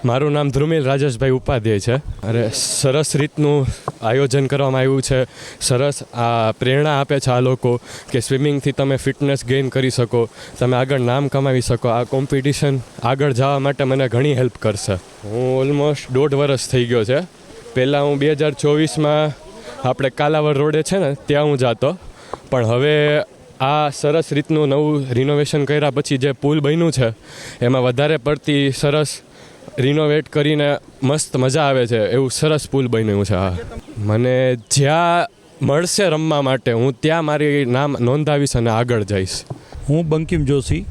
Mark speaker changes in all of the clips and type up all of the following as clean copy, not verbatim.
Speaker 1: મારું નામ ધ્રુમિલ રાજેશભાઈ ઉપાધ્યાય છે. અરે સરસ રીતનું આયોજન કરવામાં આવ્યું છે. સરસ આ પ્રેરણા આપે છે આ લોકો કે સ્વિમિંગથી તમે ફિટનેસ ગેઇન કરી શકો, તમે આગળ નામ કમાવી શકો. આ કોમ્પિટિશન આગળ જવા માટે મને ઘણી હેલ્પ કરશે. હું ઓલમોસ્ટ 1.5 વર્ષ થઈ ગયો છે. પહેલાં હું 2024માં આપણે કાલાવડ રોડે છે ને ત્યાં હું જતો, પણ હવે આ સરસ રીતનું નવું રિનોવેશન કર્યા પછી જે પુલ બન્યું છે એમાં વધારે પડતી સરસ રિનોવેટ કરીને મસ્ત મજા આવે છે એવું સરસ પુલ બન્યું છે. મને જ્યાં મળશે રમવા માટે હું ત્યાં મારી નામ નોંધાવીશ અને આગળ જઈશ.
Speaker 2: હું બંકિમ જોશી,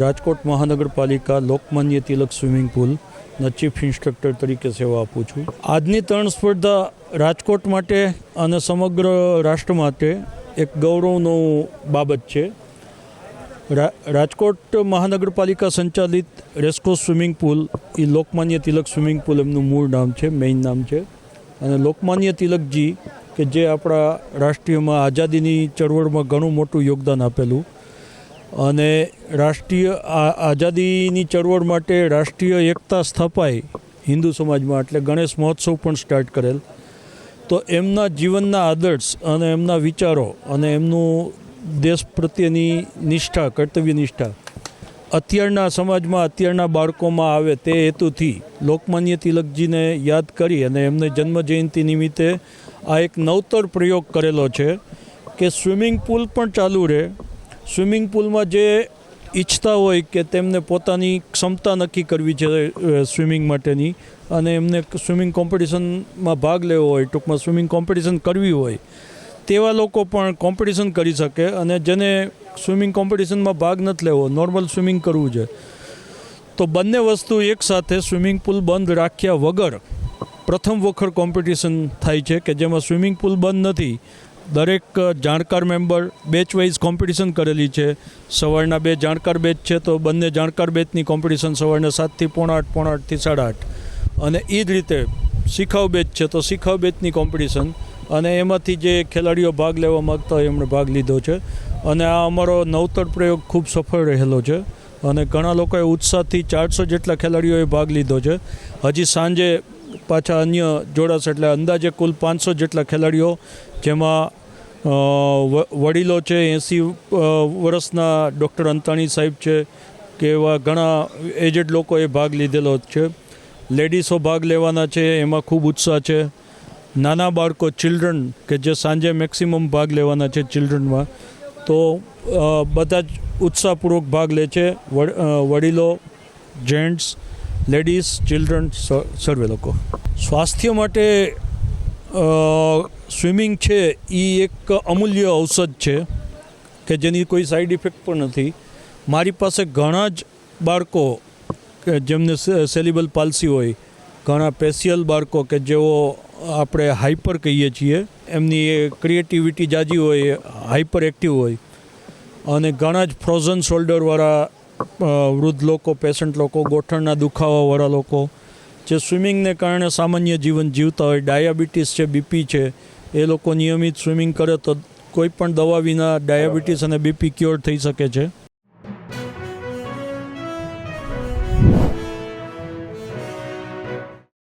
Speaker 2: રાજકોટ મહાનગરપાલિકા Lokmanya Tilak swimming પુલના chief instructor તરીકે સેવા આપું છું. આજની તરણ સ્પર્ધા રાજકોટ માટે અને સમગ્ર રાષ્ટ્ર માટે એક ગૌરવનો બાબત છે. રાજકોટ મહાનગરપાલિકા સંચાલિત રેસકોર્સ સ્વિમિંગ પુલ એ લોકમાન્ય તિલક સ્વિમિંગ પુલ એમનું મૂળ નામ છે, મેઇન નામ છે. અને લોકમાન્ય તિલકજી કે જે આપણા રાષ્ટ્રીયમાં આઝાદીની ચળવળમાં ઘણું મોટું યોગદાન આપેલું અને રાષ્ટ્રીય આઝાદીની ચળવળ માટે રાષ્ટ્રીય એકતા સ્થપાઈ હિન્દુ સમાજમાં, એટલે ગણેશ મહોત્સવ પણ સ્ટાર્ટ કરેલ. તો એમના જીવનના આદર્શ અને એમના વિચારો અને એમનું દેશ પ્રત્યેની નિષ્ઠા, કર્તવ્ય નિષ્ઠા અત્યારના સમાજમાં, અત્યારના બાળકોમાં આવે તે હેતુથી લોકમાન્ય તિલકજીને યાદ કરી અને એમને જન્મજયંતિ નિમિત્તે આ એક નવતર પ્રયોગ કરેલો છે કે સ્વિમિંગ પુલ પણ ચાલુ રહે. સ્વિમિંગ પુલમાં જે ઈચ્છતા હોય કે તેમને પોતાની ક્ષમતા નક્કી કરવી છે સ્વિમિંગ માટેની અને એમને સ્વિમિંગ કોમ્પિટિશનમાં ભાગ લેવો હોય, ટૂંકમાં સ્વિમિંગ કોમ્પિટિશન કરવી હોય, તેવા લોકો પણ કોમ્પિટિશન કરી શકે. અને જેને સ્વિમિંગ કોમ્પિટિશનમાં ભાગ નથી લેવો, નોર્મલ સ્વિમિંગ કરવું છે, તો બંને વસ્તુ એકસાથે સ્વિમિંગ પુલ બંધ રાખ્યા વગર પ્રથમ વખત કોમ્પિટિશન થાય છે કે જેમાં સ્વિમિંગ પુલ બંધ નથી. દરેક જાણકાર મેમ્બર બેચ વાઇઝ કોમ્પિટિશન કરેલી છે. સવારના 2 જાણકાર બેચ છે તો બંને જાણકાર બેચની કોમ્પિટિશન સવારના 7થી 7:45, 7:45થી 8:30. અને એ જ રીતે શીખાવ બેચ છે તો શીખાવ બેચની કોમ્પિટિશન, અને એમાંથી જે ખેલાડીઓ ભાગ લેવા માગતા હોય એમણે ભાગ લીધો છે. અને આ અમારો નવતર પ્રયોગ ખૂબ સફળ રહેલો છે અને ઘણા લોકોએ ઉત્સાહથી 400 જેટલા ખેલાડીઓએ ભાગ લીધો છે. હજી સાંજે પાછા અન્ય જોડાશે, એટલે અંદાજે કુલ 500 જેટલા ખેલાડીઓ, જેમાં વડીલો છે, 80 વર્ષના ડૉક્ટર અંતાણી સાહેબ છે કે એવા ઘણા એજેડ લોકોએ ભાગ લીધેલો છે. લેડીઝો ભાગ લેવાના છે, એમાં ખૂબ ઉત્સાહ છે. નાના બાળકો, ચિલ્ડ્રન, કે જે સાંજે મેક્સિમમ ભાગ લેવાના છે ચિલ્ડ્રનમાં, તો બધા જ ઉત્સાહપૂર્વક ભાગ લે છે. વડીલો, જેન્ટ્સ, લેડીઝ, ચિલ્ડ્રન, સર્વે લોકો. સ્વાસ્થ્ય માટે સ્વિમિંગ છે એ એક અમૂલ્ય ઔષધ છે કે જેની કોઈ સાઈડ ઇફેક્ટ પણ નથી. મારી પાસે ઘણા જ બાળકો કે જેમને સેલિબલ પાલ્સી હોય, ઘણા પેશિયલ બાળકો કે જેઓ આપણે હાઈપર કહીએ છીએ, એમની ક્રિએટિવિટી જાજી હોય, હાઈપર એક્ટિવ હોય, અને ઘણા જ ફ્રોઝન શોલ્ડરવાળા વૃદ્ધ લોકો, પેશન્ટ લોકો, ગોઠણના દુખાવાવાળા લોકો જે સ્વિમિંગને કારણે સામાન્ય જીવન જીવતા હોય, ડાયાબિટીસ છે, બીપી છે, એ લોકો નિયમિત સ્વિમિંગ કરે તો કોઈ પણ દવા વિના ડાયાબિટીસ અને બીપી ક્યોર થઈ શકે છે.